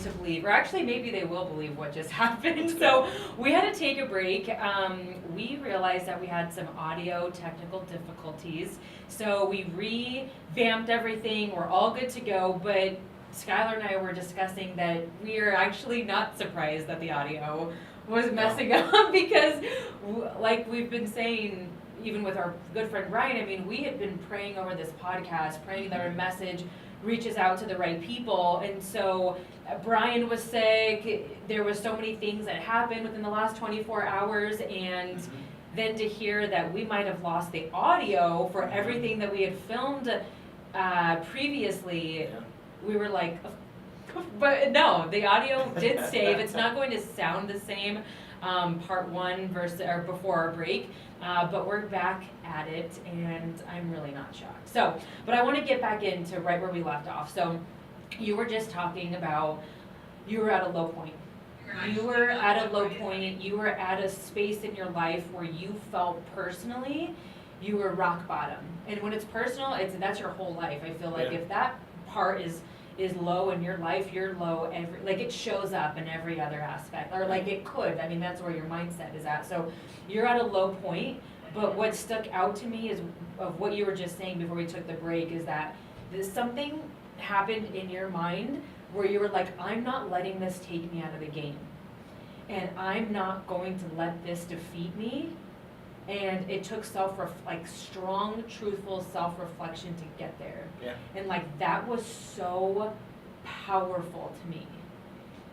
to believe, or actually maybe they will believe what just happened. So we had to take a break. We realized that we had some audio technical difficulties. So we revamped everything. We're all good to go, but Skyler and I were discussing that we are actually not surprised that the audio was messing up because, like we've been saying, even with our good friend Brian, I mean, we had been praying over this podcast, praying that our message reaches out to the right people. And so Brian was sick. There was so many things that happened within the last 24 hours. And then to hear that we might have lost the audio for everything that we had filmed previously, we were like, but no, the audio did save. It's not going to sound the same part one versus or before our break, but we're back at it, and I'm really not shocked. So, but I want to get back into right where we left off. So, you were just talking about you were at a low point. You were at a low point. You were at a space in your life where you felt personally you were rock bottom. And when it's personal, that's your whole life. I feel like if that part is low in your life, you're low like it shows up in every other aspect, or like it could. I mean, that's where your mindset is at. So you're at a low point, but what stuck out to me is of what you were just saying before we took the break is that something happened in your mind where you were like, I'm not letting this take me out of the game, and I'm not going to let this defeat me. And it took strong, truthful self-reflection to get there. Yeah. And like that was so powerful to me,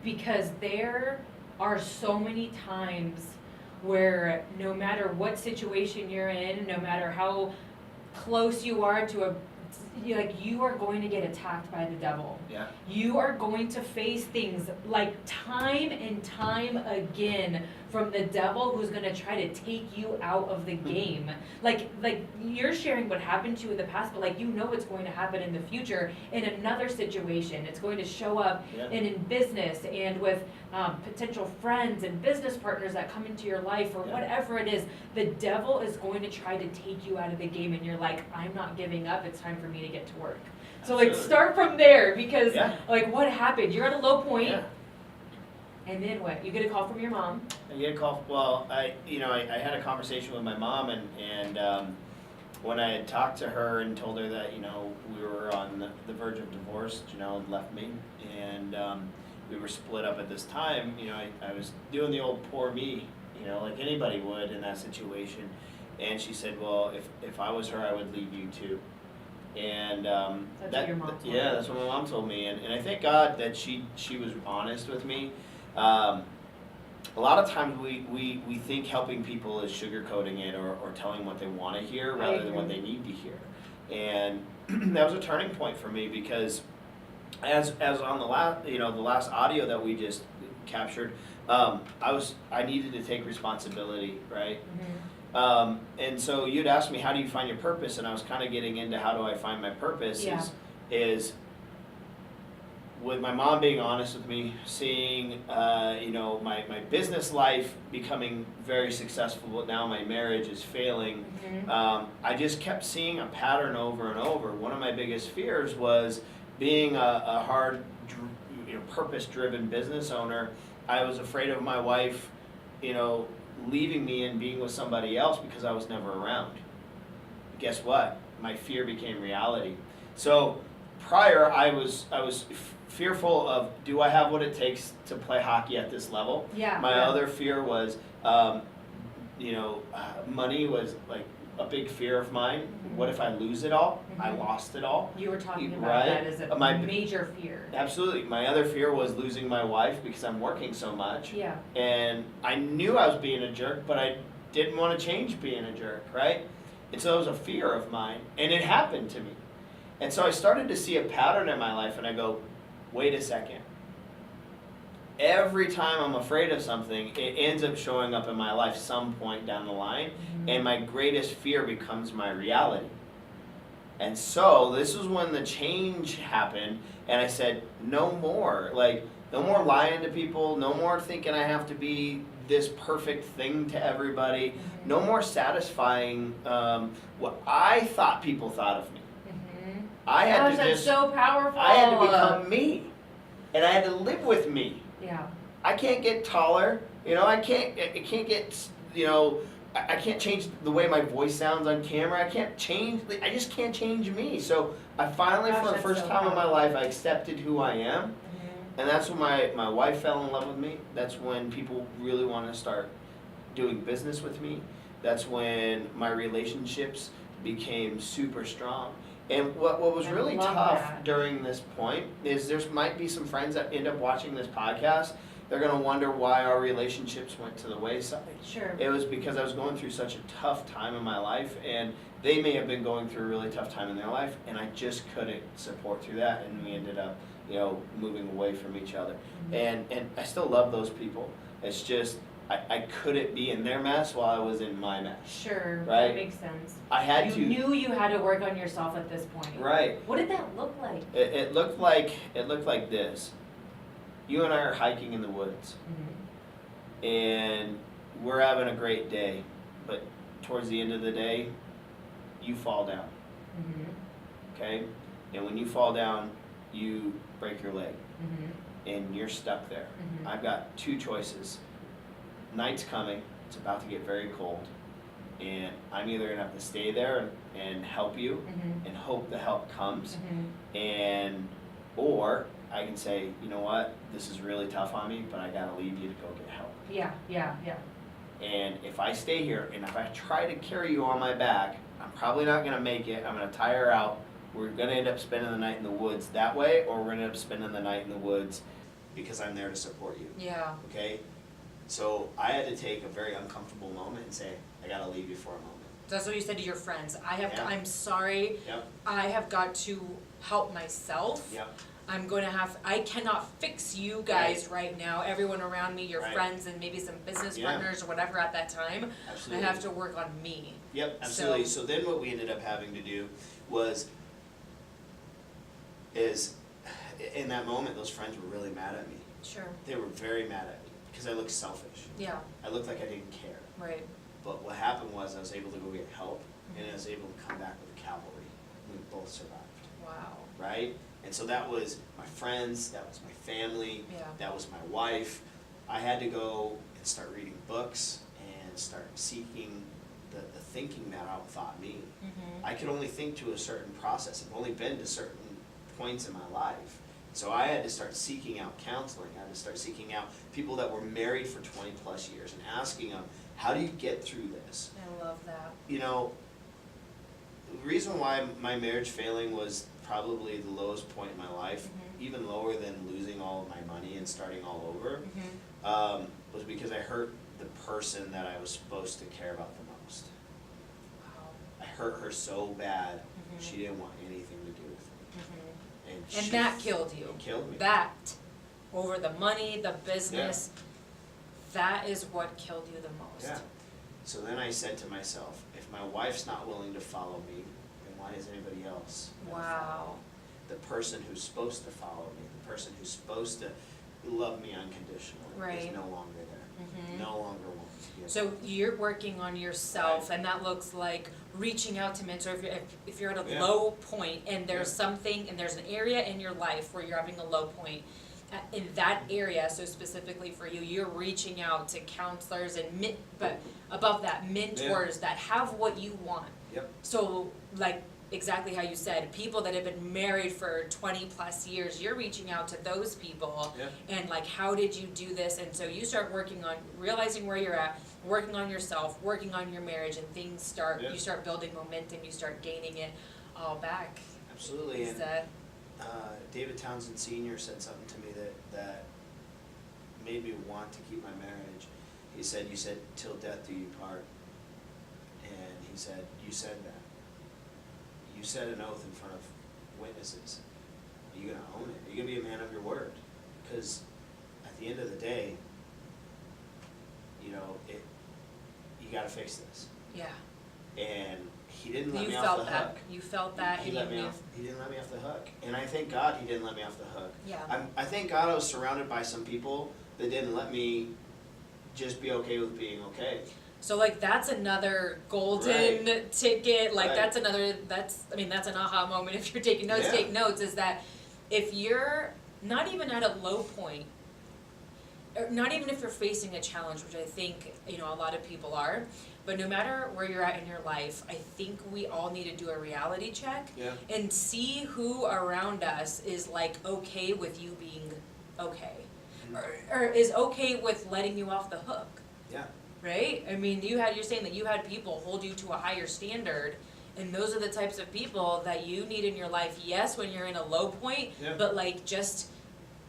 because there are so many times where no matter what situation you're in, no matter how close you are to you are going to get attacked by the devil. Yeah. You are going to face things like time and time again from the devil, who's going to try to take you out of the game. Like you're sharing what happened to you in the past, but like it's going to happen in the future in another situation. It's going to show up in business and with potential friends and business partners that come into your life, or whatever it is. The devil is going to try to take you out of the game, and you're like, I'm not giving up. It's time for me to get to work. So like start from there, because like what happened? You're at a low point. Yeah. And then what? You get a call from your mom. I get a call. Well, I had a conversation with my mom, and when I had talked to her and told her that we were on the verge of divorce, Janelle had left me, and we were split up at this time. I was doing the old poor me, like anybody would in that situation. And she said, well, if I was her, I would leave you too. And that's what your mom told me. That's what my mom told me. And I thank God that she was honest with me. A lot of times we think helping people is sugarcoating it or telling what they want to hear rather than what they need to hear. And that was a turning point for me, because as on the last audio that we just captured, I needed to take responsibility, right? Mm-hmm. And so you'd asked me, how do you find your purpose? And I was kind of getting into how do I find my purpose is with my mom being honest with me, seeing my business life becoming very successful, but now my marriage is failing. Mm-hmm. I just kept seeing a pattern over and over. One of my biggest fears was being a hard, purpose-driven business owner. I was afraid of my wife, leaving me and being with somebody else because I was never around. Guess what? My fear became reality. So prior, I was fearful of, do I have what it takes to play hockey at this level? Yeah. My other fear was, money was like a big fear of mine. Mm-hmm. What if I lose it all? Mm-hmm. I lost it all. You were talking about that as a major fear. Absolutely. My other fear was losing my wife because I'm working so much. Yeah. And I knew I was being a jerk, but I didn't want to change being a jerk, right? And so it was a fear of mine, and it happened to me. And so I started to see a pattern in my life, and I go, wait a second. Every time I'm afraid of something, it ends up showing up in my life some point down the line, and my greatest fear becomes my reality. And so this was when the change happened, and I said, no more. No more lying to people, no more thinking I have to be this perfect thing to everybody, no more satisfying what I thought people thought of me. I had that's so powerful. I had to become me. and I had to live with me. Yeah. I can't get taller, I can't get, I can't change the way my voice sounds on camera. I just can't change me. So I finally, Gosh, for the that's first so time in my powerful. life, I accepted who I am. Mhm. And that's when my wife fell in love with me. That's when people really want to start doing business with me. That's when my relationships became super strong. And what was I really love tough that. during this point is there might be some friends that end up watching this podcast. They're going to wonder why our relationships went to the wayside. Sure. It was because I was going through such a tough time in my life, and they may have been going through a really tough time in their life, and I just couldn't support through that, and we ended up, moving away from each other. Mhm. And I still love those people. It's just I couldn't be in their mess while I was in my mess. Sure. Right? That makes sense. I had You to. knew you had to work on yourself at this point. Right. What did that look like? It looked like this. You and I are hiking in the woods, Mhm. and we're having a great day, but towards the end of the day, you fall down. Mhm. Okay? And when you fall down, you break your leg, Mhm. and you're stuck there. Mhm. I've got two choices. Night's coming, it's about to get very cold, and I'm either gonna have to stay there and help you Mhm. and hope the help comes, Mhm. or I can say, you know what, this is really tough on me, but I gotta leave you to go get help. Yeah. Yeah. Yeah. And if I stay here and if I try to carry you on my back, I'm probably not gonna make it. I'm gonna tire out. We're gonna end up spending the night in the woods that way, or we're gonna end up spending the night in the woods because I'm there to support you. Yeah. Okay? So I had to take a very uncomfortable moment and say, I gotta leave you for a moment. That's what you said to your friends. Yeah. I'm sorry. Yep. I have got to help myself. Yep. I cannot fix you guys right now, everyone around me, your Right. friends and maybe some business Yeah. partners or whatever at that time. Absolutely. I have to work on me. Yep, absolutely. So then what we ended up having to do is in that moment, those friends were really mad at me. Sure. They were very mad at me because I looked selfish. Yeah, I looked like I didn't care. right. But what happened was I was able to go get help, and I was able to come back with the cavalry. We both survived, Wow. right? And so that was my friends, that was my family, Yeah. that was my wife. I had to go and start reading books and start seeking the thinking that outthought me. Mhm. I could only think to a certain process. I've only been to certain points in my life. So I had to start seeking out counseling. I had to start seeking out people that were married for 20 plus years and asking them, how do you get through this? I love that. The reason why my marriage failing was probably the lowest point in my life, Mhm. even lower than losing all of my money and starting all over, Mhm. was because I hurt the person that I was supposed to care about the most. Wow. I hurt her so bad, Mhm. she didn't want anything to do with me. Mhm. And And she that killed you. It killed me. That, over the money, the business, that is what killed you the most. Yeah. So then I said to myself, if my wife's not willing to follow me, then why is anybody else gonna follow Wow. me? The person who's supposed to follow me, the person who's supposed to love me unconditionally is Right. no longer there. Mhm. No longer wants to be a So part of it. you're working on yourself, Right. and that looks like reaching out to mentor. If you're at a Yeah. low point and there's Yeah. something and there's an area in your life where you're having a low point, in that area, so specifically for you, you're reaching out to counselors and but above that, mentors that have what you want. Yep. So like exactly how you said, people that have been married for 20 plus years, you're reaching out to those people Yep. and like, how did you do this? And so you start working on realizing where you're at, working on yourself, working on your marriage, and things start, Yeah. you start building momentum, you start gaining it all back. Absolutely. Is And that, David Townsend Sr. said something to me that made me want to keep my marriage. He said, you said, till death do you part. And he said, you said that. You said an oath in front of witnesses. Are you going to own it? Are you going to be a man of your word? Because at the end of the day, you got to face this. yeah. And he didn't let You me off felt the that, hook. you felt that, He and let you me knew. off. He didn't let me off the hook, and I thank God he didn't let me off the hook. Yeah. I thank God I was surrounded by some people that didn't let me just be okay with being okay. So like that's another golden ticket, like Right. that's an aha moment if you're taking notes, Yeah. take notes, is that if you're not even at a low point, or not even if you're facing a challenge, which I think, you know, a lot of people are, but no matter where you're at in your life, I think we all need to do a reality check and see who around us is like okay with you being okay, or is okay with letting you off the hook. Yeah. Right? I mean, you're saying that you had people hold you to a higher standard, and those are the types of people that you need in your life, yes, when you're in a low point, but like just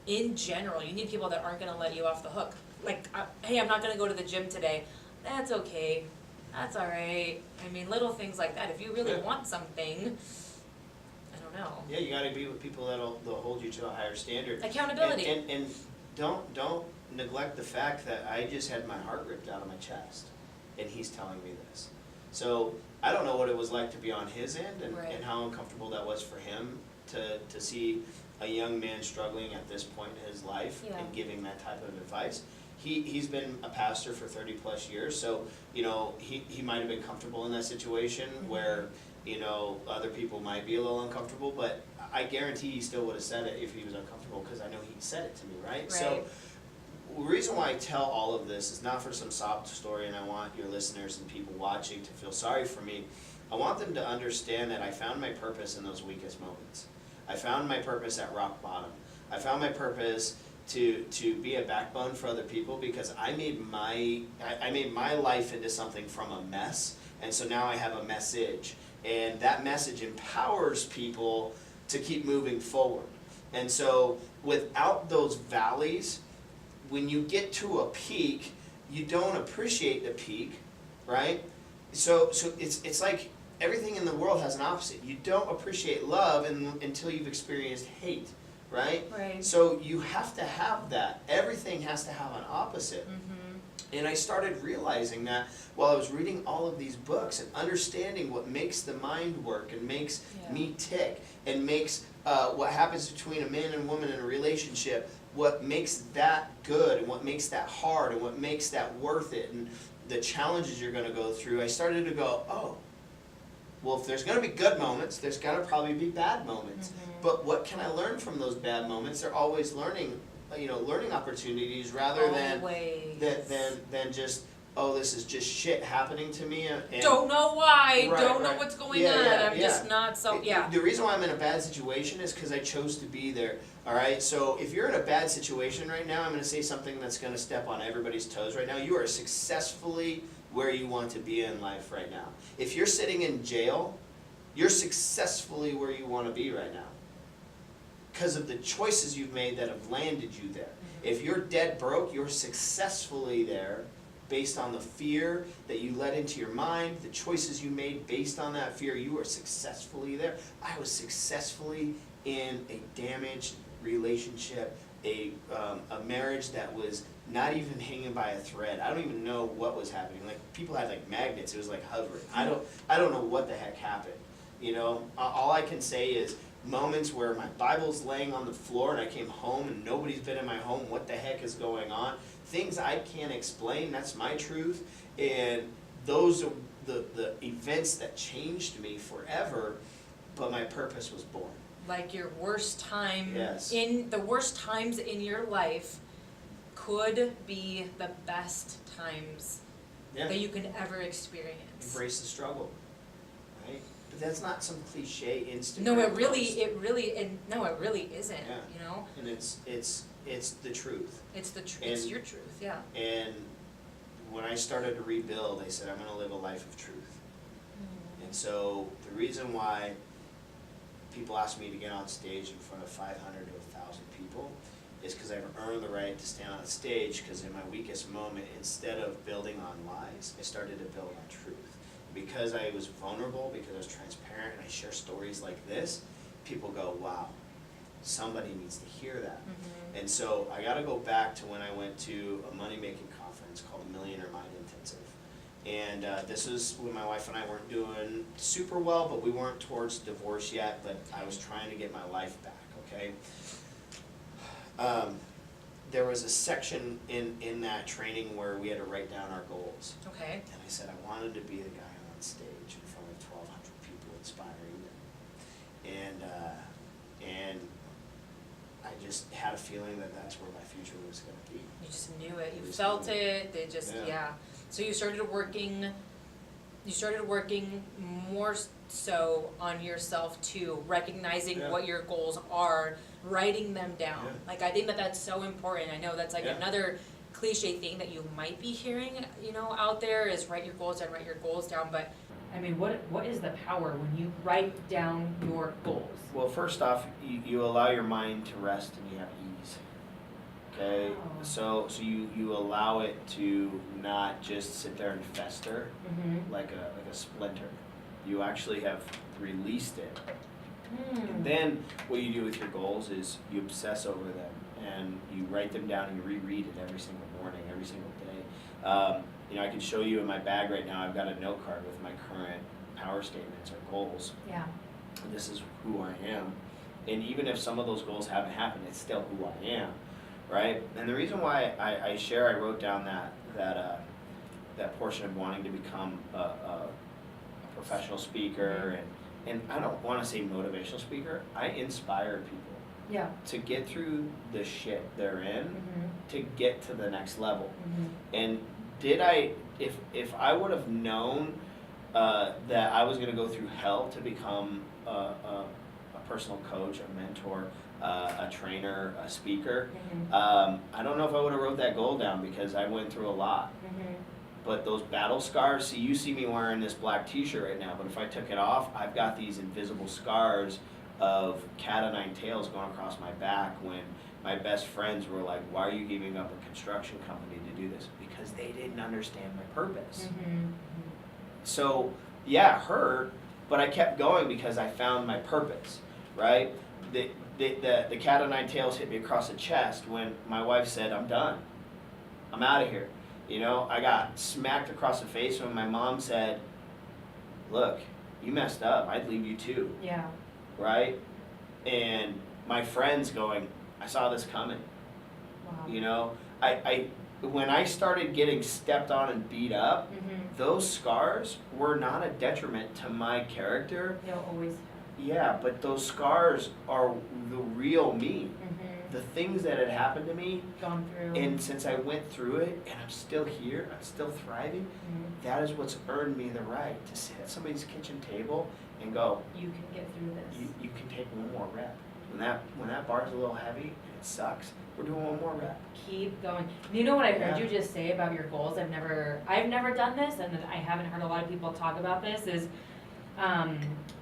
in general, you need people that aren't gonna let you off the hook. Like, hey, I'm not gonna go to the gym today. That's okay. That's alright. I mean, little things like that. If you really want something, I don't know. Yeah, you gotta be with people they'll hold you to a higher standard. Accountability. And don't neglect the fact that I just had my heart ripped out of my chest, and he's telling me this. So I don't know what it was like to be on his end, and how uncomfortable that was for him to see a young man struggling at this point in his life and giving that type of advice. He's been a pastor for 30 plus years, so you know he might have been comfortable in that situation where you know other people might be a little uncomfortable, but I guarantee he still would have said it if he was uncomfortable, because I know he said it to me, right? So the reason why I tell all of this is not for some sob story, and I want your listeners and people watching to feel sorry for me. I want them to understand that I found my purpose in those weakest moments. I found my purpose at rock bottom. I found my purpose to be a backbone for other people, because I made my life into something from a mess, and so now I have a message, and that message empowers people to keep moving forward. And so without those valleys, when you get to a peak, you don't appreciate the peak, right? So it's like everything in the world has an opposite. You don't appreciate love until you've experienced hate, right? Right. So you have to have that. Everything has to have an opposite. And I started realizing that while I was reading all of these books and understanding what makes the mind work and makes me tick and makes what happens between a man and woman in a relationship, what makes that good and what makes that hard and what makes that worth it and the challenges you're going to go through, I started to go, oh, well, if there's going to be good moments, there's got to probably be bad moments. But what can I learn from those bad moments? They're always learning opportunities rather than just, oh, this is just shit happening to me. And don't know why, right, don't know right. what's going on, I'm just not so, The reason why I'm in a bad situation is because I chose to be there, all right? So if you're in a bad situation right now, I'm going to say something that's going to step on everybody's toes right now. You are successfully where you want to be in life right now. If you're sitting in jail, you're successfully where you want to be right now, because of the choices you've made that have landed you there. If you're dead broke, you're successfully there based on the fear that you let into your mind, the choices you made based on that fear. You are successfully there. I was successfully in a damaged relationship, a marriage that was not even hanging by a thread. I don't even know what was happening. Like, people had like magnets. It was like hovering. I don't know what the heck happened. You know, all I can say is moments where my Bible's laying on the floor and I came home and nobody's been in my home. What the heck is going on? Things I can't explain. That's my truth. And those are the events that changed me forever, but my purpose was born. Like your worst time, Yes. in the worst times in your life could be the best times that you can ever experience. Embrace the struggle, right? But that's not some cliche Instagram No, it post. really isn't, Yeah. you know? And it's the truth. It's your truth, yeah. And when I started to rebuild, I said, I'm going to live a life of truth. And so the reason why people ask me to get on stage in front of 500 to 1,000 people is because I've earned the right to stand on a stage, because in my weakest moment, instead of building on lies, I started to build on truth. Because I was vulnerable, because I was transparent, and I share stories like this, people go, wow, somebody needs to hear that. And so I got to go back to when I went to a money-making conference called Millionaire Mind Intensive. And this was when my wife and I weren't doing super well, but we weren't towards divorce yet, but I was trying to get my life back, okay? There was a section in that training where we had to write down our goals. Okay. And I said I wanted to be the guy on stage in front of 1,200 people inspiring them. And I just had a feeling that that's where my future was gonna be. You just knew it, you Just felt knew it, they just, Yeah. yeah. So you started working more so on yourself too, recognizing Yeah. what your goals are, writing them down. Yeah. Like, I think that that's so important. I know that's like Yeah. another cliche thing that you might be hearing, you know, out there is write your goals down, but I mean, what is the power when you write down your goals? Well, first off, you allow your mind to rest and you have ease. Okay, Oh. so you allow it to not just sit there and fester Mm-hmm. like a splinter. You actually have released it. Hmm. And then what you do with your goals is you obsess over them and you write them down and you reread it every single morning, every single day. You know, I can show you in my bag right now. I've got a note card with my current power statements or goals. Yeah. This is who I am. And even if some of those goals haven't happened, it's still who I am, right? And the reason why I wrote down that portion of wanting to become a professional speaker, and I don't want to say motivational speaker. I inspire people Yeah. to get through the shit they're in, Mm-hmm. to get to the next level. Mm-hmm. And if I would have known that I was going to go through hell to become a personal coach, a mentor, a trainer, a speaker, Mm-hmm. I don't know if I would have wrote that goal down because I went through a lot. Mm-hmm. But those battle scars, see, you see me wearing this black t-shirt right now, but if I took it off, I've got these invisible scars of cat o' nine tails going across my back when my best friends were like, why are you giving up a construction company to do this? Because they didn't understand my purpose. Mm-hmm. So, yeah, it hurt, but I kept going because I found my purpose, right? The cat o' nine tails hit me across the chest when my wife said, I'm done. I'm out of here. You know, I got smacked across the face when my mom said, look, you messed up. I'd leave you too, Yeah. right? And my friends going, I saw this coming. Wow. You know, when I started getting stepped on and beat up, Mm-hmm. those scars were not a detriment to my character. They'll always have. Yeah, but those scars are the real me. Mm-hmm. The things that had happened to me, Gone through. and since I went through it and I'm still here, I'm still thriving, Mhm. that is what's earned me the right to sit at somebody's kitchen table and go, You can get through this. you can take one more rep. When that bar's a little heavy and it sucks, we're doing one more rep. Keep going. You know what I heard Yeah. you just say about your goals? I've never done this, and I haven't heard a lot of people talk about this. Is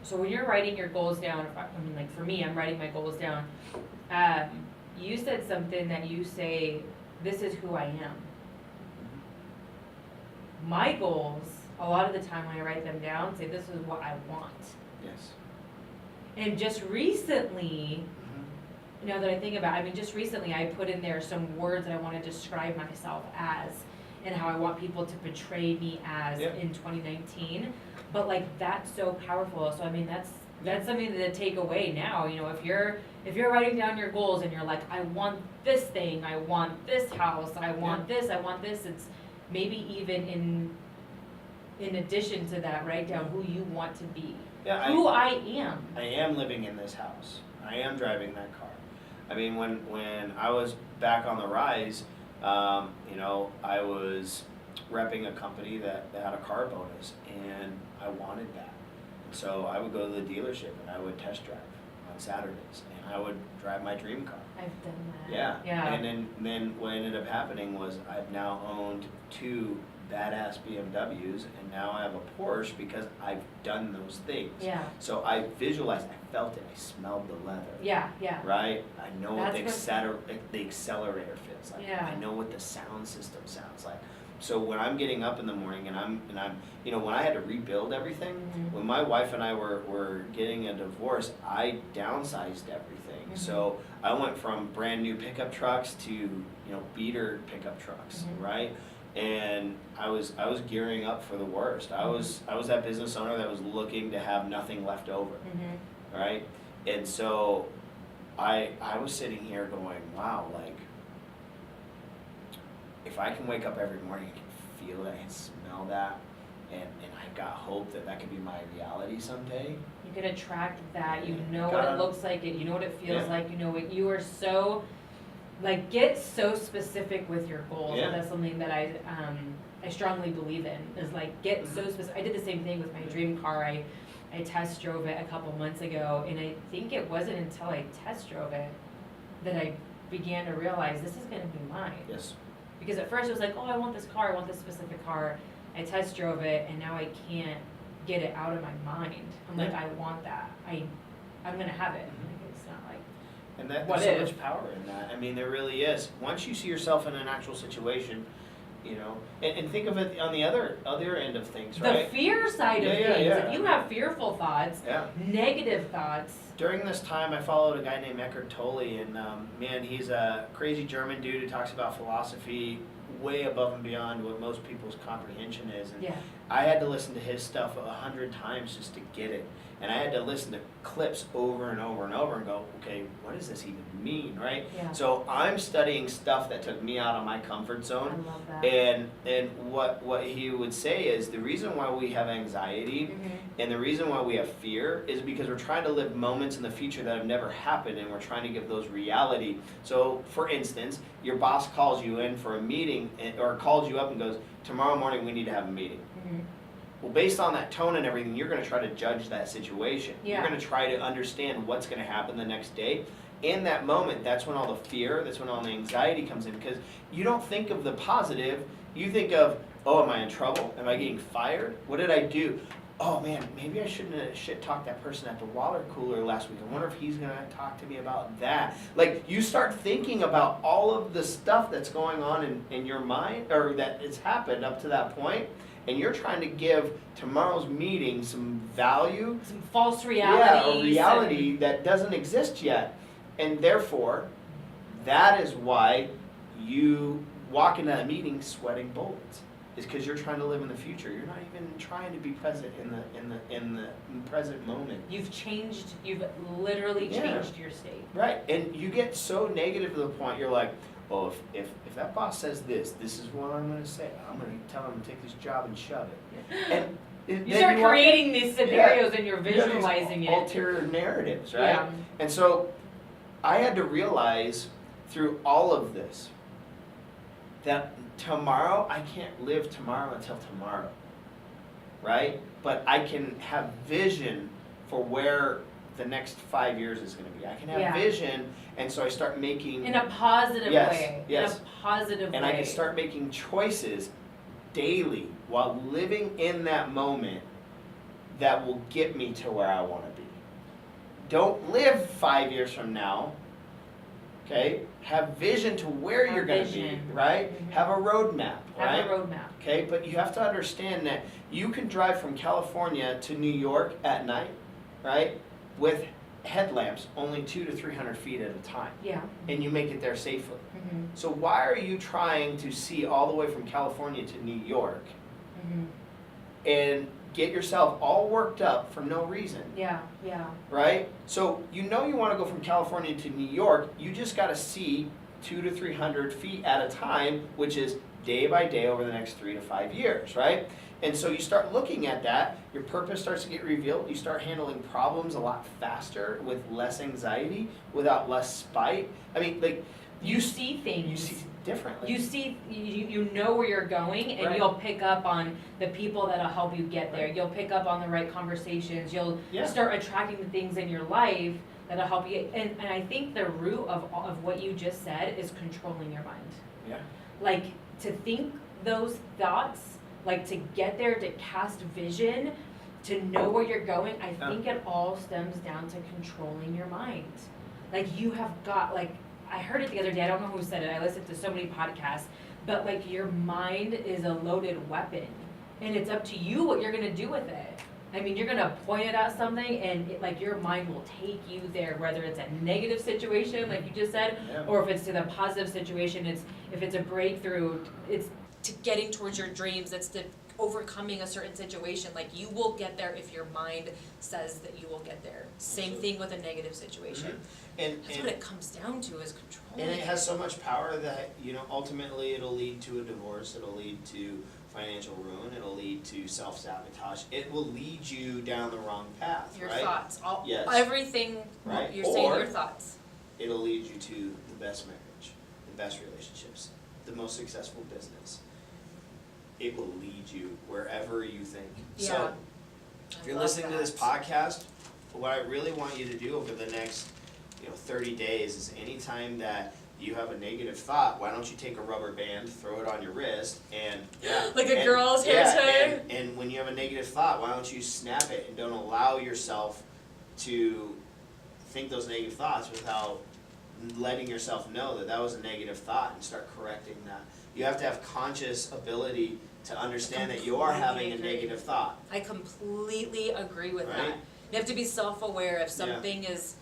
so when you're writing your goals down, I mean, like for me, I'm writing my goals down. You said something that you say, "This is who I am." My goals, a lot of the time when I write them down, say, "This is what I want." Yes. And just recently, Mm-hmm. now that I think about it, I mean, just recently I put in there some words that I want to describe myself as and how I want people to portray me as Yeah. in 2019. But like, that's so powerful. So I mean, that's something to take away now. You know, if you're writing down your goals and you're like, I want this thing, I want this house, I want this, it's maybe even in addition to that, write down who you want to be. Yeah, Who I am. I am living in this house. I am driving that car. I mean, when I was back on the rise, you know, I was repping a company that had a car bonus, and I wanted that. So I would go to the dealership and I would test drive on Saturdays, and I would drive my dream car. I've done that. Yeah. Yeah. And then what ended up happening was I've now owned 2 badass BMWs, and now I have a Porsche because I've done those things. Yeah. So I visualized, I felt it, I smelled the leather. Yeah. Yeah. Right? I know what That's the accelerator feels like. Yeah. I know what the sound system sounds like. So when I'm getting up in the morning and I'm you know, when I had to rebuild everything, Mhm. when my wife and I were getting a divorce, I downsized everything. Mhm. So I went from brand new pickup trucks to, you know, beater pickup trucks, Mhm. right? And I was gearing up for the worst. I was that business owner that was looking to have nothing left over, Mm-hmm. right? And so I was sitting here going, wow, like if I can wake up every morning and can feel that and smell that and I've got hope that that could be my reality someday. You can attract that, you know Gotta- what it looks like, you know what it feels Yeah. like, you know what, you are so, like, get so specific with your goals. Yeah. That's something that I strongly believe in, is like, get so specific. I did the same thing with my dream car. I test drove it a couple months ago, and I think it wasn't until I test drove it that I began to realize this is gonna be mine. Yes. Because at first it was like, oh, I want this car, I want this specific car. I test drove it, and now I can't get it out of my mind. I'm like, Yeah. I want that. I'm gonna have it. Like, it's not like, And that, What there's so if? much power in that. I mean, there really is. Once you see yourself in an actual situation, you know, and think of it on the other end of things, the right? fear side of Yeah, things. yeah. If you have fearful thoughts, Yeah. negative thoughts, During this time, I followed a guy named Eckhart Tolle, and man, he's a crazy German dude who talks about philosophy way above and beyond what most people's comprehension is. And yeah. I had to listen to his stuff 100 times just to get it. And I had to listen to clips over and over and over and go, okay, what does this even mean, right? Yeah. So I'm studying stuff that took me out of my comfort I zone. love that. And what he would say is the reason why we have anxiety Mhm. and the reason why we have fear is because we're trying to live moments in the future that have never happened, and we're trying to give those reality. So, for instance, your boss calls you in for a meeting, or calls you up and goes, tomorrow morning we need to have a meeting. Mhm. Well, based on that tone and everything, you're going to try to judge that situation. Yeah. You're going to try to understand what's going to happen the next day. In that moment, that's when all the fear, that's when all the anxiety comes in, because you don't think of the positive. You think of, oh, am I in trouble? Am I getting fired? What did I do? Oh man, maybe I shouldn't have shit-talked that person at the water cooler last week. I wonder if he's gonna talk to me about that. Like, you start thinking about all of the stuff that's going on in your mind, or that has happened up to that point, and you're trying to give tomorrow's meeting some value. Some false reality. Yeah, a reality that doesn't exist yet. And therefore, that is why you walk into that meeting sweating bullets. Is because you're trying to live in the future. You're not even trying to be present in the present moment. You've literally Yeah. changed your state. Right, and you get so negative to the point you're like, oh, if that boss says this is what I'm going to say. I'm going to tell him to take this job and shove it. And You then start walk in- creating these scenarios and you're you have these visualizing it. ulterior narratives, right? Yeah. And so I had to realize through all of this that tomorrow, I can't live tomorrow until tomorrow, right? But I can have vision for where the next 5 years is going to be. I can have Yeah. vision, and so I start making, In a positive Yes, way. yes. In a positive way. and I can start making choices daily while living in that moment that will get me to where I want to be. Don't live 5 years from now. Okay, have vision to where Have you're going to be, vision. right? Mhm. Have a roadmap, right? Have a roadmap. Okay, but you have to understand that you can drive from California to New York at night, right? With headlamps only 200 to 300 feet at a time, Yeah. and you make it there safely. Mhm. So why are you trying to see all the way from California to New York Mhm. and get yourself all worked up for no reason? Yeah. Yeah. Right? So you know you want to go from California to New York, you just got to see 200 to 300 feet at a time, which is day by day over the next 3 to 5 years, right? And so you start looking at that, your purpose starts to get revealed, you start handling problems a lot faster with less anxiety, without less spite. I mean, like, You see things. you see differently. You see, you know where you're going, and Right. you'll pick up on the people that'll help you get there. Right. You'll pick up on the right conversations. You'll Yeah. start attracting the things in your life that'll help you. And I think the root of what you just said is controlling your mind. Yeah. Like, to think those thoughts, like to get there, to cast vision, to know where you're going. I Yeah. think it all stems down to controlling your mind. Like, you have got, like, I heard it the other day, I don't know who said it, I listened to so many podcasts, but like, your mind is a loaded weapon, and it's up to you what you're gonna do with it. I mean, you're gonna point it at something, and like, your mind will take you there, whether it's a negative situation, like you just said, Yeah. or if it's to the positive situation, if it's a breakthrough, it's, To getting towards your dreams, it's to overcoming a certain situation. Like, you will get there if your mind says that you will get there. Same thing with a negative situation. And, That's what it comes down to, is controlling. And it has so much power that, you know, ultimately it'll lead to a divorce, it'll lead to financial ruin, it'll lead to self-sabotage, it will lead you down the wrong path, Your right? thoughts, Yes. everything, Right. you're saying Or- your thoughts. It'll lead you to the best marriage, the best relationships, the most successful business. It will lead you wherever you think. Yeah. So, I if you're love listening to this that. podcast, what I really want you to do over the next, 30 days is anytime that you have a negative thought, why don't you take a rubber band, throw it on your wrist, and Like a girl's hair tie? and when you have a negative thought, why don't you snap it and don't allow yourself to think those negative thoughts without letting yourself know that that was a negative thought and start correcting that. You have to have conscious ability to understand that you are having a Completely agree. negative thought. I completely agree with Right? that. You have to be self-aware if Yeah. something is,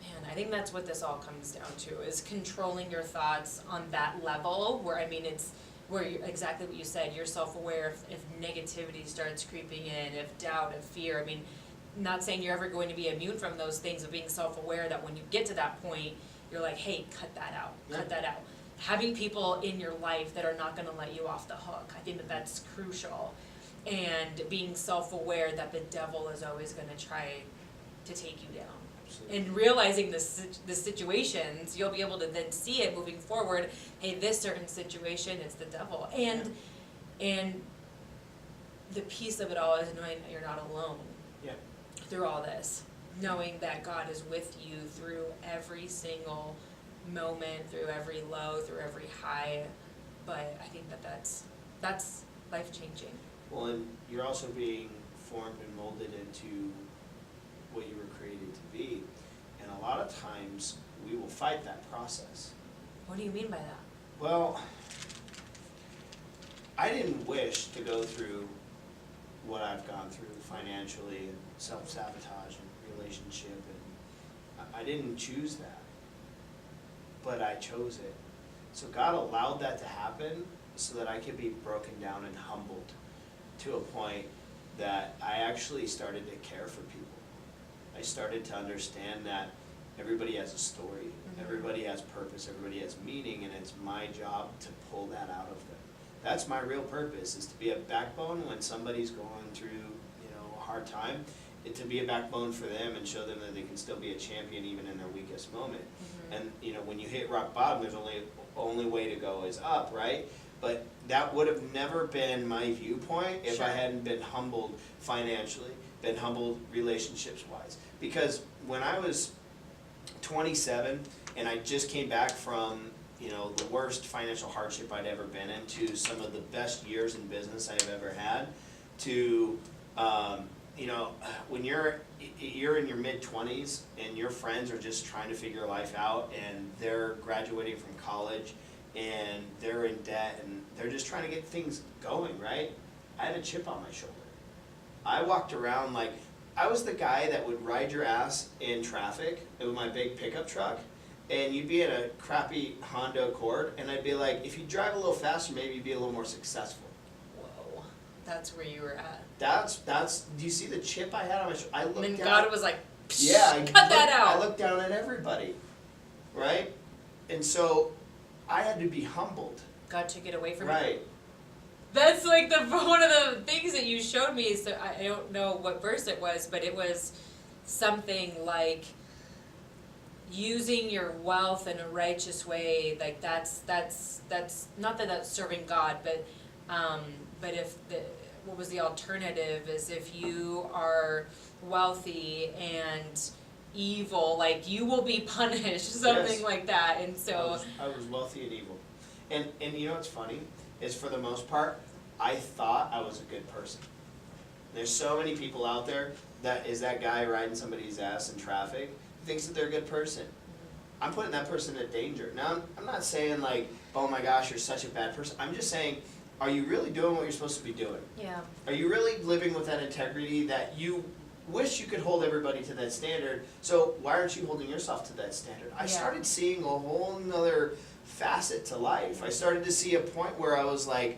man, I think that's what this all comes down to, is controlling your thoughts on that level where, I mean, it's where you exactly what you said, you're self-aware if negativity starts creeping in, if doubt, if fear, I mean, not saying you're ever going to be immune from those things, but being self-aware that when you get to that point, you're like, hey, cut that out, Yeah. cut that out. Having people in your life that are not gonna let you off the hook, I think that that's crucial. And being self-aware that the devil is always gonna try to take you down. Absolutely. And realizing the situations, you'll be able to then see it moving forward, hey, this certain situation, it's the devil. And the piece of it all is knowing that you're not alone. Yeah. Through all this, knowing that God is with you through every single moment, through every low, through every high, but I think that's life-changing. Well, and you're also being formed and molded into what you were created to be. And a lot of times, we will fight that process. What do you mean by that? Well, I didn't wish to go through what I've gone through financially and self-sabotage and relationship, and I didn't choose that, but I chose it. So God allowed that to happen so that I could be broken down and humbled to a point that I actually started to care for people. I started to understand that everybody has a story, Mhm. everybody has purpose, everybody has meaning, and it's my job to pull that out of them. That's my real purpose, is to be a backbone when somebody's going through, a hard time, to be a backbone for them and show them that they can still be a champion even in their weakest moment. And, when you hit rock bottom, there's only way to go is up, right? But that would have never been my viewpoint if I Sure. hadn't been humbled financially, been humbled relationships-wise. Because when I was 27 and I just came back from, the worst financial hardship I'd ever been in, to some of the best years in business I've ever had, to, when you're in your mid-20s and your friends are just trying to figure life out and they're graduating from college and they're in debt and they're just trying to get things going, right? I had a chip on my shoulder. I walked around like I was the guy that would ride your ass in traffic with my big pickup truck, and you'd be in a crappy Honda Accord, and I'd be like, if you drive a little faster, maybe you'd be a little more successful. Whoa, that's where you were at. That's. Do you see the chip I had on my shoulder? I looked And then down. God was like, Yeah, cut that out. I looked down at everybody, right? And so I had to be humbled, God took it away from you. right? That's like one of the things that you showed me. So I don't know what verse it was, but it was something like using your wealth in a righteous way. Like that's not that that's serving God, but if what was the alternative is if you are wealthy and evil, like you will be punished, something Yes. like that. And so I was wealthy and evil, and you know what's funny is, for the most part, I thought I was a good person. There's so many people out there that is that guy riding somebody's ass in traffic who thinks that they're a good person. I'm putting that person in danger. Now, I'm not saying like, oh my gosh, you're such a bad person. I'm just saying, are you really doing what you're supposed to be doing? yeah. Are you really living with that integrity that you wish you could hold everybody to that standard? So why aren't you holding yourself to that standard? I Yeah. started seeing a whole nother facet to life. I started to see a point where I was like,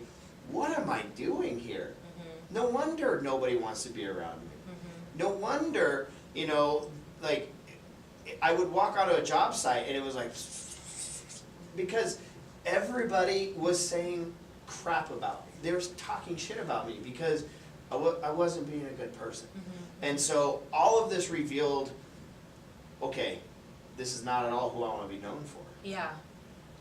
what am I doing here? Mm-hmm. No wonder nobody wants to be around me. Mm-hmm. No wonder, like, I would walk onto a job site and it was like, because everybody was saying crap about me. They were talking shit about me because I wasn't being a good person. And so all of this revealed, okay, this is not at all who I want to be known for. Yeah.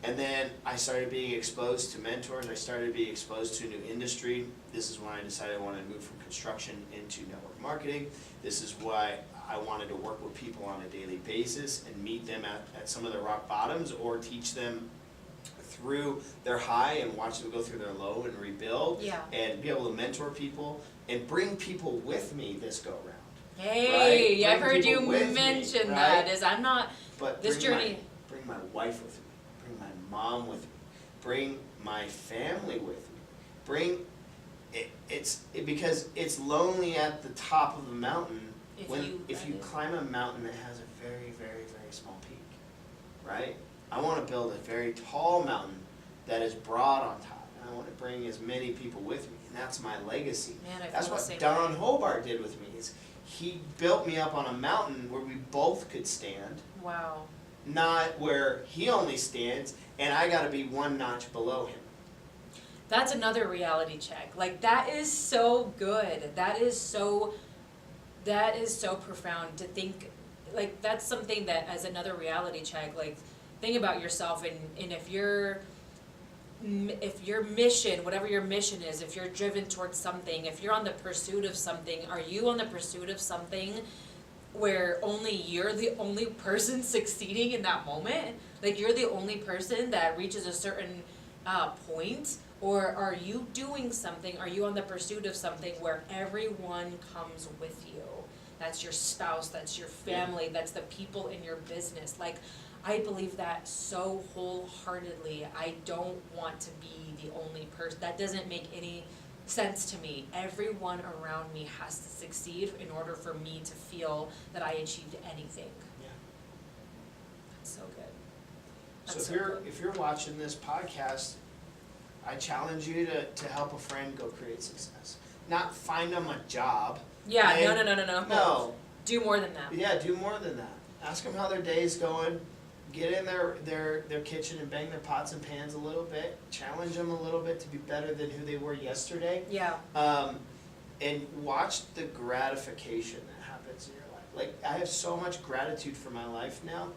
And then I started being exposed to mentors. I started being exposed to a new industry. This is when I decided I wanted to move from construction into network marketing. This is why I wanted to work with people on a daily basis and meet them at some of their rock bottoms, or teach them through their high and watch them go through their low and rebuild. Yeah. And be able to mentor people and bring people with me this go round. Hey, Right? I've heard Bring you people with me, mention right? that. Is I'm not But this bring journey. bring my wife with me, bring my mom with me, bring my family with me, bring because it's lonely at the top of the mountain if you climb a mountain that has a very, very, very small peak, right? I want to build a very tall mountain that is broad on top, and I want to bring as many people with me, and that's my legacy. Man, I feel That's the what same Don way. Hobart did with me. Is he built me up on a mountain where we both could stand, Wow. not where he only stands and I gotta be one notch below him. That's another reality check. Like, that is so good. That is so profound to think. Like, that's something that, as another reality check, like, think about yourself, and if your mission, whatever your mission is, if you're driven towards something, if you're on the pursuit of something, are you on the pursuit of something where only you're the only person succeeding in that moment? Like, you're the only person that reaches a certain point? Or are you doing something, are you on the pursuit of something where everyone comes with you? That's your spouse, that's your family, that's the people in your business. Like, I believe that so wholeheartedly. I don't want to be the only person. That doesn't make any sense to me. Everyone around me has to succeed in order for me to feel that I achieved anything. Yeah. That's so good. So That's if you're watching this podcast, I challenge you to help a friend go create success. Not find them a job. Yeah, And- no. No. Do more than that. Yeah, do more than that. Ask them how their day's going. Get in their kitchen and bang their pots and pans a little bit. Challenge them a little bit to be better than who they were yesterday. Yeah. And watch the gratification that happens in your life. Like, I have so much gratitude for my life now.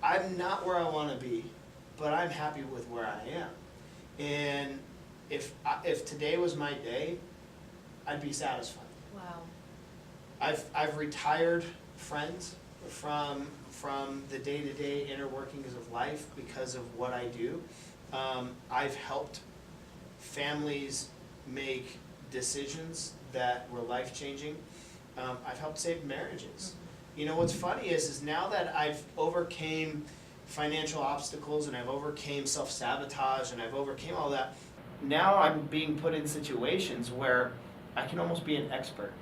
I'm not where I want to be, but I'm happy with where I am. And if today was my day, I'd be satisfied. Wow. I've retired friends from the day-to-day inner workings of life because of what I do. I've helped families make decisions that were life-changing. I've helped save marriages. You know, what's funny is now that I've overcame financial obstacles and I've overcame self-sabotage and I've overcame all that, now I'm being put in situations where I can almost be an expert.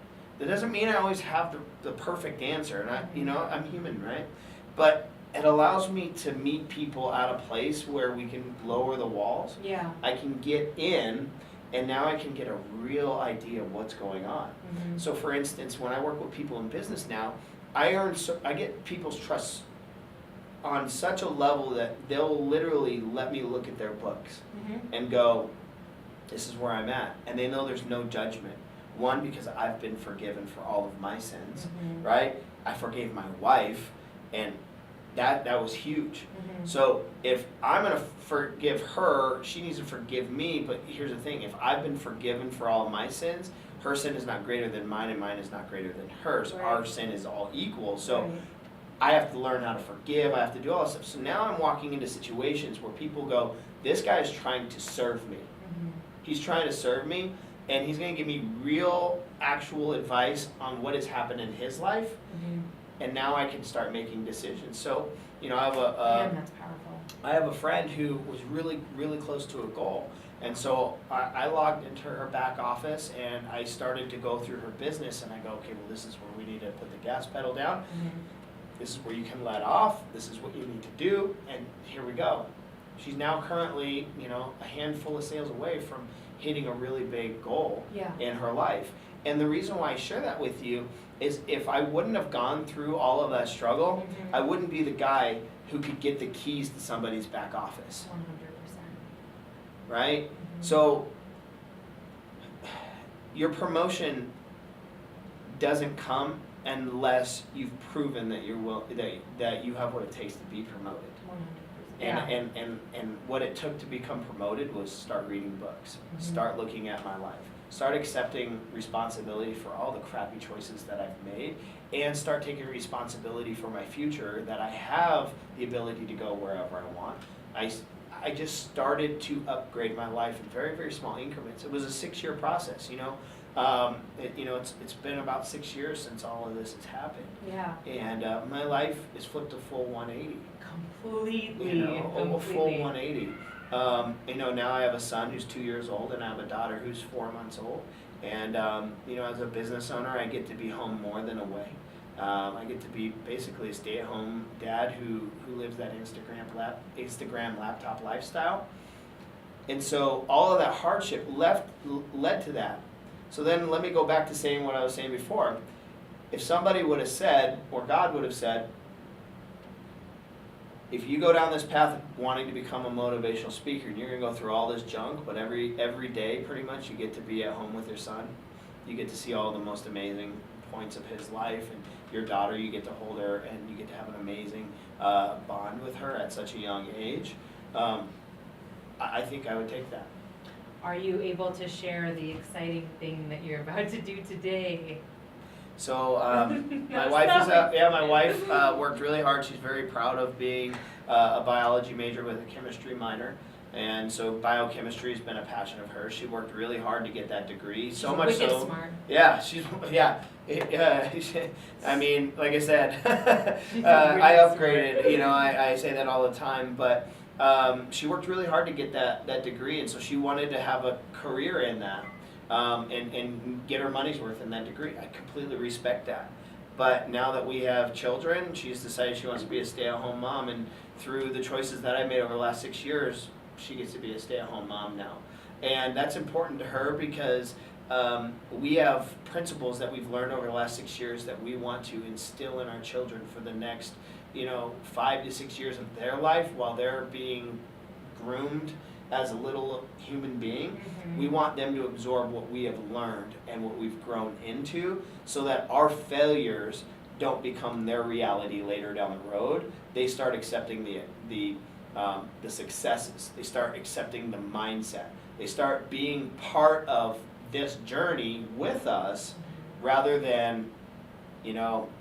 That doesn't mean I always have the perfect answer, and I'm human, right? But it allows me to meet people at a place where we can lower the walls. Yeah. I can get in, and now I can get a real idea of what's going on. Mm-hmm. So for instance, when I work with people in business now, I get people's trust on such a level that they'll literally let me look at their books Mm-hmm. and go, this is where I'm at. And they know there's no judgment. One, because I've been forgiven for all of my sins, Mm-hmm. right? I forgave my wife, and that was huge. Mm-hmm. So if I'm gonna forgive her, she needs to forgive me. But here's the thing: if I've been forgiven for all of my sins, her sin is not greater than mine, and mine is not greater than hers. Right. Our sin is all equal. So Right. I have to learn how to forgive. I have to do all this stuff. So now I'm walking into situations where people go, "This guy is trying to serve me. Mm-hmm. He's trying to serve me, and he's going to give me real, actual advice on what has happened in his life." Mm-hmm. And now I can start making decisions. So, I have Man, that's powerful. I have a friend who was really, really close to a goal. And so I logged into her back office and I started to go through her business, and I go, okay, well, this is where we need to put the gas pedal down. Mm-hmm. This is where you can let off. This is what you need to do. And here we go. She's now currently, a handful of sales away from hitting a really big goal Yeah. in her life. And the reason why I share that with you is if I wouldn't have gone through all of that struggle, Mhm. I wouldn't be the guy who could get the keys to somebody's back office, 100%. right? So your promotion doesn't come unless you've proven that that you have what it takes to be promoted. 100%. And what it took to become promoted was start reading books, Mhm. start looking at my life, start accepting responsibility for all the crappy choices that I've made, and start taking responsibility for my future, that I have the ability to go wherever I want. I just started to upgrade my life in very, very small increments. It was a 6-year process, you know. It's been about 6 years since all of this has happened. Yeah. And my life is flipped a full 180. Completely. A full 180. Now I have a son who's 2 years old, and I have a daughter who's 4 months old. And as a business owner, I get to be home more than away. I get to be basically a stay-at-home dad who lives that Instagram laptop lifestyle. And so all of that hardship led to that. So then let me go back to saying what I was saying before. If somebody would have said, or God would have said, if you go down this path of wanting to become a motivational speaker, and you're going to go through all this junk, but every day pretty much you get to be at home with your son, you get to see all the most amazing points of his life, and your daughter, you get to hold her and you get to have an amazing bond with her at such a young age, I think I would take that. Are you able to share the exciting thing that you're about to do today? So my wife worked really hard. She's very proud of being a biology major with a chemistry minor. And so biochemistry has been a passion of hers. She worked really hard to get that degree. So much wicked so. Smart. Yeah, I mean, like I said, I upgraded. I say that all the time. But she worked really hard to get that degree, and so she wanted to have a career in that, and get her money's worth in that degree. I completely respect that. But now that we have children, she's decided she wants to be a stay-at-home mom, and through the choices that I made over the last 6 years, she gets to be a stay-at-home mom now. And that's important to her because we have principles that we've learned over the last 6 years that we want to instill in our children for the next 5 to 6 years of their life while they're being groomed as a little human being. Mm-hmm. We want them to absorb what we have learned and what we've grown into so that our failures don't become their reality later down the road. They start accepting the successes. They start accepting the mindset. They start being part of this journey with us rather than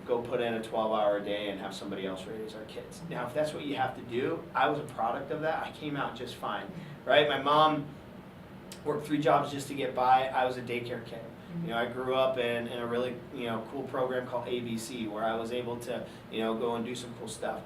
go put in a 12-hour day and have somebody else raise our kids. Now, if that's what you have to do, I was a product of that. I came out just fine, right? My mom worked 3 jobs just to get by. I was a daycare kid. I grew up in a really, cool program called ABC where I was able to, go and do some cool stuff.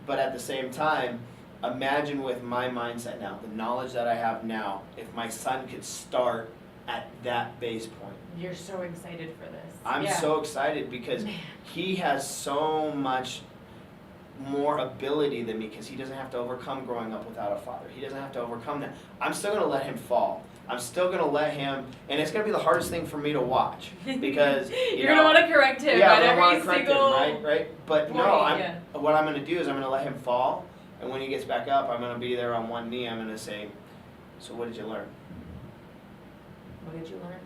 But at the same time, imagine with my mindset now, the knowledge that I have now, if my son could start at that base point. You're so excited for this. I'm so excited because he has so much more ability than me because he doesn't have to overcome growing up without a father. He doesn't have to overcome that. I'm still going to let him fall. I'm still going to let him, and it's going to be the hardest thing for me to watch because you're going to want to correct him. Yeah, at I'm going to every want to correct him, single right? But point, what I'm going to do is I'm going to let him fall, and when he gets back up, I'm going to be there on one knee. I'm going to say, "So what did you learn? What did you learn?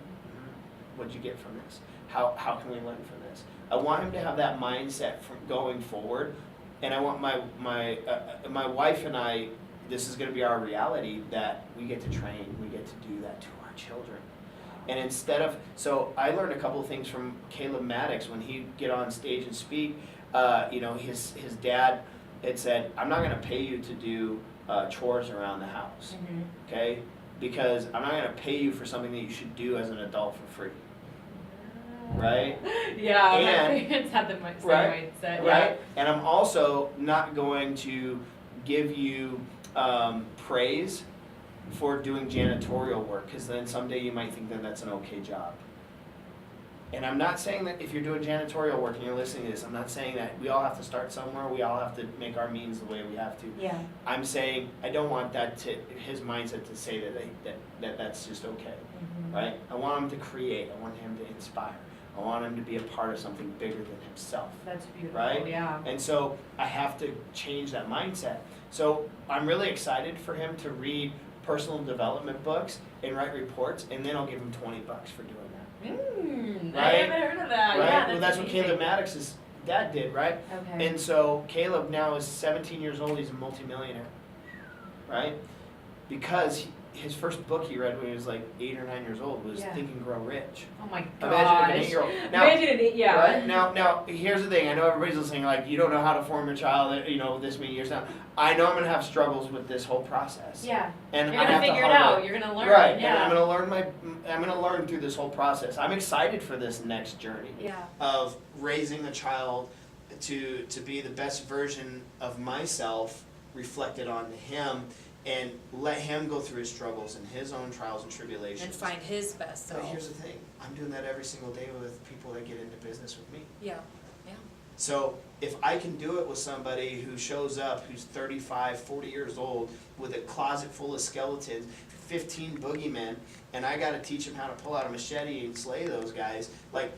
What did you get from this? How can we learn from this?" I want him to have that mindset from going forward, and I want my wife and I. This is going to be our reality that we get to train, we get to do that to our children. And so I learned a couple of things from Caleb Maddox when he'd get on stage and speak. His dad had said, "I'm not going to pay you to do chores around the house, okay? Because I'm not going to pay you for something that you should do as an adult for free." Right? Yeah, and, my parents had the same mindset. Right? And I'm also not going to give you praise for doing janitorial work because then someday you might think that that's an okay job. And I'm not saying that if you're doing janitorial work and you're listening to this, I'm not saying that we all have to start somewhere, we all have to make our means the way we have to. Yeah. I'm saying I don't want his mindset to say that that's just okay, right? I want him to create, I want him to inspire, I want him to be a part of something bigger than himself. That's beautiful, right? Yeah. And so I have to change that mindset. So I'm really excited for him to read personal development books and write reports, and then I'll give him $20 for doing that. I Right? haven't heard of that. Right? Yeah, Well, that's what amazing. Caleb Maddox's dad did, right? Okay. And so Caleb now is 17 years old. He's a multimillionaire, right? Because his first book he read when he was like 8 or 9 years old was Yeah. Think and Grow Rich. Oh my Imagine if an gosh. 8-year-old. Now, Imagine an yeah. right? Now, here's the thing. I know everybody's listening. Like, you don't know how to form your child. This many years now. I know I'm gonna have struggles with this whole process. Yeah. And You're I gonna have to figure it hard out. work. You're gonna learn. Right. Yeah. And I'm gonna learn through this whole process. I'm excited for this next journey Yeah. of raising a child to be the best version of myself reflected onto him, and let him go through his struggles and his own trials and tribulations. And find his best But self. here's the thing, I'm doing that every single day with people that get into business with me. Yeah. So if I can do it with somebody who shows up, who's 35, 40 years old, with a closet full of skeletons, 15 boogeymen, and I gotta teach him how to pull out a machete and slay those guys, like,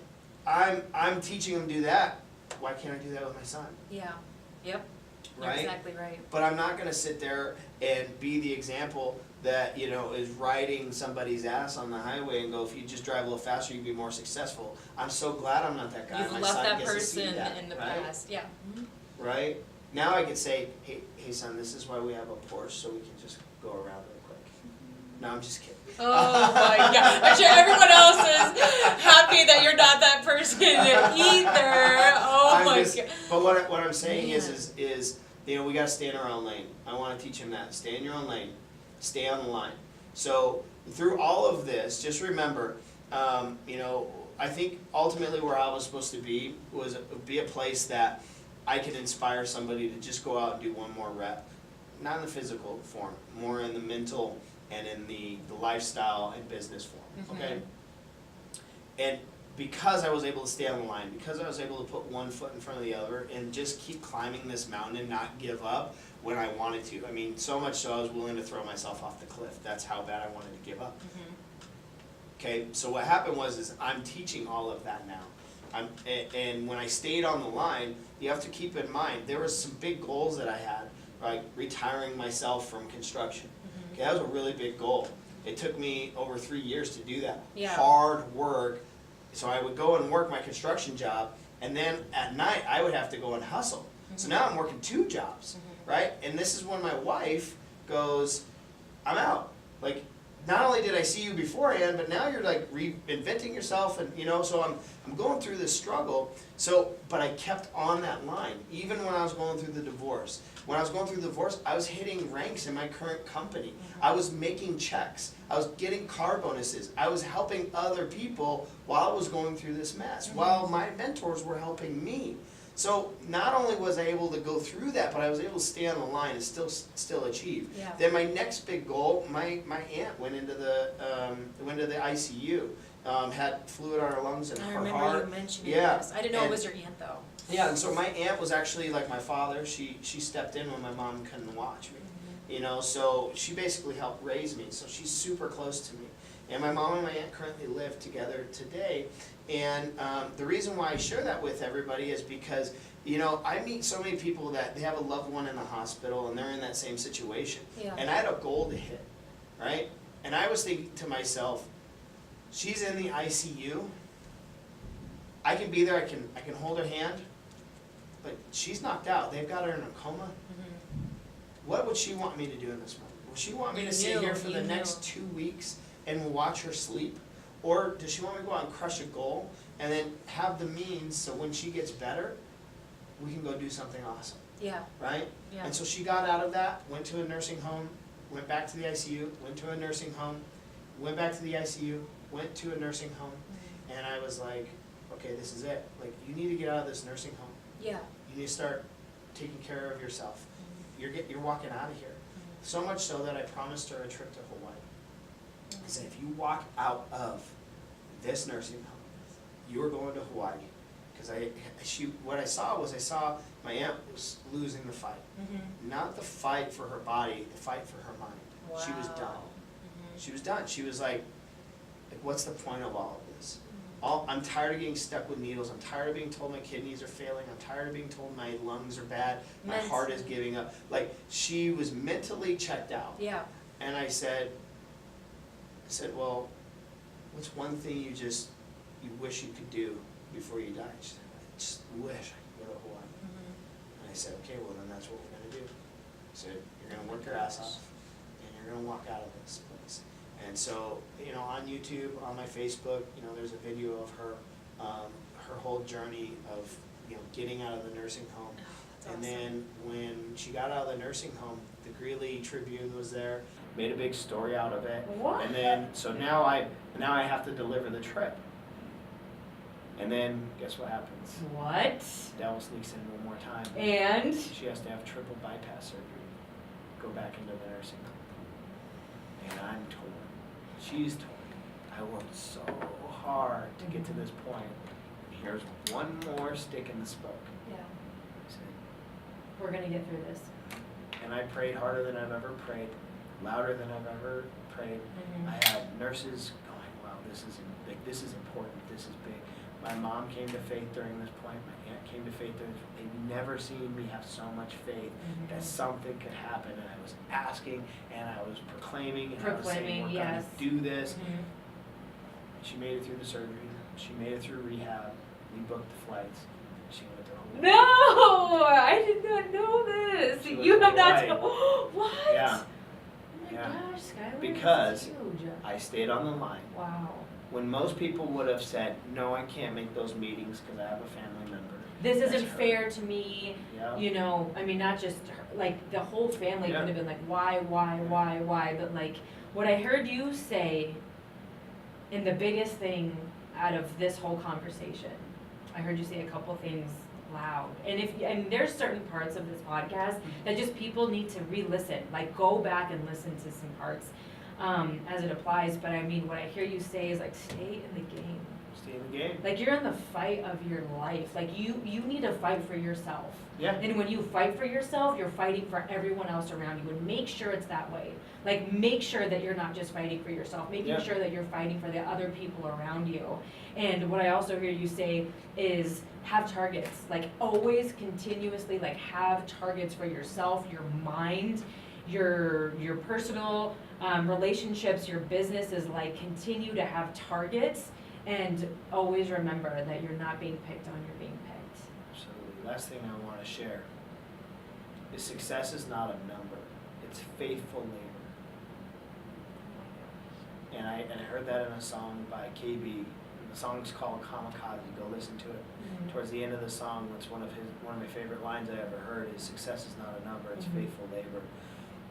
I'm teaching him to do that, why can't I do that with my son, Yeah. Yep. You're right? exactly right. But I'm not gonna sit there and be the example that, is riding somebody's ass on the highway and go, if you just drive a little faster, you'd be more successful. I'm so glad I'm not that guy. You've My left son that gets to see person that, in the right? past. Yeah. Right? Now I could say, hey son, this is why we have a Porsche, so we can just go around real quick. No, I'm just kidding. Oh my god. I'm sure everyone else is happy that you're not that person either. Oh my god. But what I'm saying Man. is we gotta stay in our own lane. I wanna teach him that. Stay in your own lane. Stay on the line. So through all of this, just remember, I think ultimately where I was supposed to be was be a place that I can inspire somebody to just go out and do one more rep. Not in the physical form, more in the mental and in the lifestyle and business form, okay? And because I was able to stay on the line, because I was able to put one foot in front of the other and just keep climbing this mountain and not give up when I wanted to. I mean, so much so I was willing to throw myself off the cliff. That's how bad I wanted to give up. Okay, so what happened was I'm teaching all of that now. And when I stayed on the line, you have to keep in mind, there were some big goals that I had, like retiring myself from construction. Okay, that was a really big goal. It took me over 3 years to do that. Yeah. Hard work. So I would go and work my construction job, and then at night I would have to go and hustle. So now I'm working 2 jobs, right? And this is when my wife goes, I'm out. Like, not only did I see you beforehand, but now you're like reinventing yourself, and so I'm going through this struggle. So, but I kept on that line, even when I was going through the divorce. When I was going through the divorce, I was hitting ranks in my current company. I was making checks. I was getting car bonuses. I was helping other people while I was going through this mess, while my mentors were helping me. So not only was I able to go through that, but I was able to stay on the line and still achieve. Yeah. Then my next big goal, my aunt went into the ICU, had fluid on her lungs and I her remember heart. you mentioning Yeah, this. I didn't know it and- was your aunt though. Yeah, and so my aunt was actually like my father. She stepped in when my mom couldn't watch me. So she basically helped raise me. So she's super close to me. And my mom and my aunt currently live together today. And the reason why I share that with everybody is because, I meet so many people that they have a loved one in the hospital and they're in that same situation. Yeah. And I had a goal to hit, right? And I was thinking to myself, she's in the ICU. I can be there, I can hold her hand, but she's knocked out. They've got her in a coma. What would she want me to do in this moment? Would she want me to sit here for the next 2 weeks and watch her sleep? Or does she want me to go out and crush a goal and then have the means so when she gets better, we can go do something awesome, Yeah. right? Yeah. And so she got out of that, went to a nursing home, went back to the ICU, went to a nursing home, went back to the ICU, went to a nursing home, and I was like, okay, this is it. Like, you need to get out of this nursing home. Yeah. You need to start taking care of yourself. You're walking out of here. So much so that I promised her a trip to Hawaii. I said, if you walk out of this nursing home, you are going to Hawaii. Because what I saw my aunt was losing the fight. Not the fight for her body, the fight for her mind. She was done. She was done. She was like, what's the point of all of this? I'm tired of getting stuck with needles. I'm tired of being told my kidneys are failing. I'm tired of being told my lungs are bad. My heart is giving up. Like, she was mentally checked out. Yeah. And I said, well, what's one thing you wish you could do before you die? She said, I just wish I could go to Hawaii. And I said, okay, well then that's what we're gonna do. I said, you're gonna work your ass off, and you're gonna walk out of this place. And so, on YouTube, on my Facebook, there's a video of her, her whole journey of, getting out of the nursing home. That's And awesome. then when she got out of the nursing home, the Greeley Tribune was there, made a big story out of it. What? And then, so now I have to deliver the trip. And then, guess what happens? What? Devil sneaks in one more time. And? She has to have triple bypass surgery, go back into the nursing home. And I'm torn. She's torn. I worked so hard to get to this point. And here's one more stick in the spoke. Yeah. I said, We're gonna get through this. and I prayed harder than I've ever prayed, louder than I've ever prayed. I had nurses going, wow, this is important, this is big. My mom came to faith during this point, my aunt came to faith during this point. They'd never seen me have so much faith that something could happen, and I was asking, and I was proclaiming, and I was saying, we're yes. gonna do this. She made it through the surgery, she made it through rehab, we booked the flights, she went to Hawaii. No, I did not know this. She You was have not right. told. What? Yeah, Oh my Yeah. gosh, Skyler. Because this is huge. I stayed on the line. Wow. When most people would have said, no, I can't make those meetings because I have a family member. This That's isn't her. fair to me. Yeah. I mean, not just her, like the whole family Yeah. could have been like, why, but like what I heard you say, and the biggest thing out of this whole conversation, I heard you say a couple things loud, and there's certain parts of this podcast that just people need to re-listen, like go back and listen to some parts as it applies. But I mean, what I hear you say is like, stay in the game. Stay in the game. Like you're in the fight of your life. Like you need to fight for yourself. Yeah. And when you fight for yourself, you're fighting for everyone else around you. And make sure it's that way. Like make sure that you're not just fighting for yourself. Making sure that you're fighting for the other people around you. And what I also hear you say is have targets. Like always continuously like have targets for yourself, your mind, your personal relationships, your business is like continue to have targets. And always remember that you're not being picked on, you're being picked. Absolutely. Last thing I want to share is success is not a number. It's faithful labor. And I heard that in a song by KB. The song's called Kamikaze. Go listen to it. Towards the end of the song, it's one of my favorite lines I ever heard is success is not a number, it's faithful labor.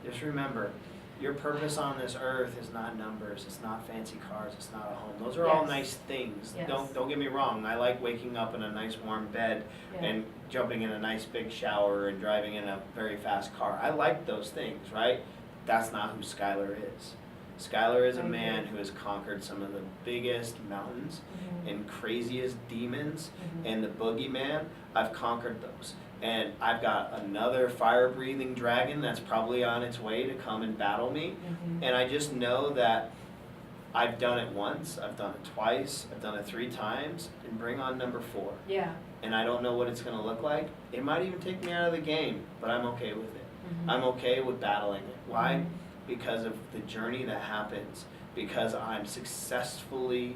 Just remember, your purpose on this earth is not numbers, it's not fancy cars, it's not a home. Those are all nice things. Yes. Don't get me wrong. I like waking up in a nice warm bed and jumping in a nice big shower and driving in a very fast car. I like those things, right? That's not who Skyler is. Skyler is a man who has conquered some of the biggest mountains and craziest demons and the boogeyman. I've conquered those. And I've got another fire-breathing dragon that's probably on its way to come and battle me. And I just know that I've done it once, I've done it twice, I've done it 3 times, and bring on number 4. Yeah. And I don't know what it's going to look like. It might even take me out of the game, but I'm okay with it. I'm okay with battling it. Why? Because of the journey that happens, because I'm successfully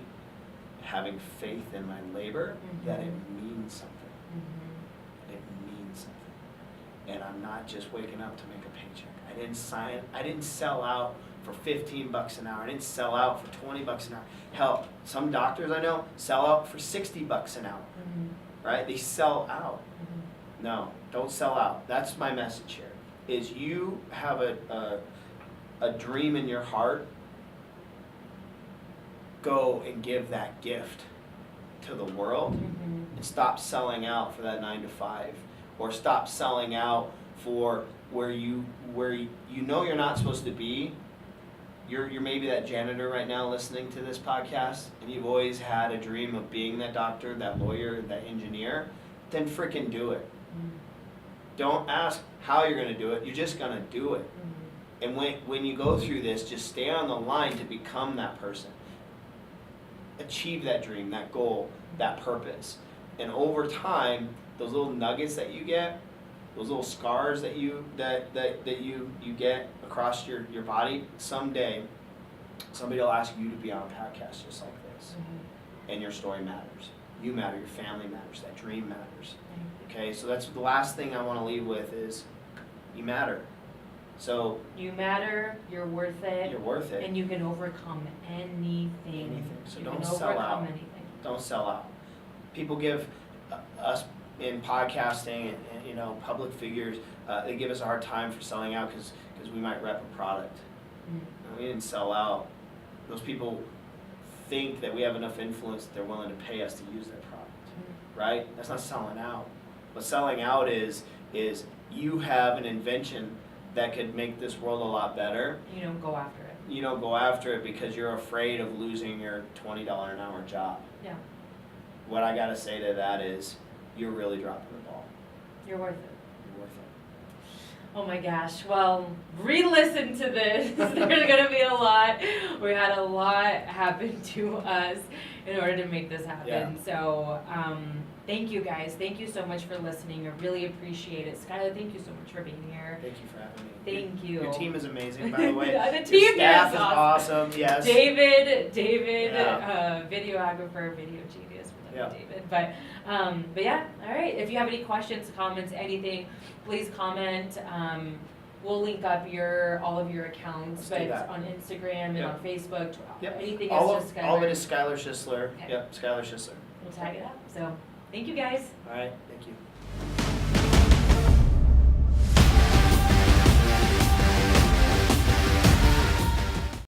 having faith in my labor, that it means something. It means something. And I'm not just waking up to make a paycheck. I didn't sell out for $15 an hour. I didn't sell out for $20 an hour. Hell, some doctors I know sell out for $60 an hour. Right? They sell out. No, don't sell out. That's my message here. Is you have a dream in your heart, go and give that gift to the world and stop selling out for that 9 to 5, or stop selling out for where you know you're not supposed to be. You're maybe that janitor right now listening to this podcast, and you've always had a dream of being that doctor, that lawyer, that engineer. Then frickin' do it. Don't ask how you're going to do it. You're just going to do it. And when you go through this, just stay on the line to become that person. Achieve that dream, that goal, that purpose. And over time, those little nuggets that you get, those little scars that you get across your body, someday somebody will ask you to be on a podcast just like this. And your story matters. You matter, your family matters, that dream matters. Okay, so that's the last thing I want to leave with is you matter. So you matter, you're worth it. You're worth it. And you can overcome anything. So you don't can sell overcome out. anything. Don't sell out. People give us in podcasting and public figures, they give us a hard time for selling out because we might rep a product. And we didn't sell out. Those people think that we have enough influence that they're willing to pay us to use their product, right? That's not selling out. What selling out is you have an invention that could make this world a lot better. You don't go after it. You don't go after it because you're afraid of losing your $20 an hour job. Yeah. What I gotta say to that is, you're really dropping the ball. You're worth it. You're worth it. Oh my gosh, well, re-listen to this. There's gonna be a lot. We had a lot happen to us in order to make this happen. Yeah. So, thank you guys. Thank you so much for listening. I really appreciate it. Skyler, thank you so much for being here. Thank you for having me. Thank you. Your team is amazing, by the way. The team Your staff is is awesome. Yes. David, Yeah. videographer, video genius, we love Yeah. David. But yeah, all right. If you have any questions, comments, anything, please comment. We'll link up all of your accounts, Let's do but that. on Instagram and Yep. on Facebook. Yep. Anything All is just Skyler. of it is Skyler Schisler. Okay. Yep, Skyler Schisler. We'll tag it up. So thank you guys. All right, thank you.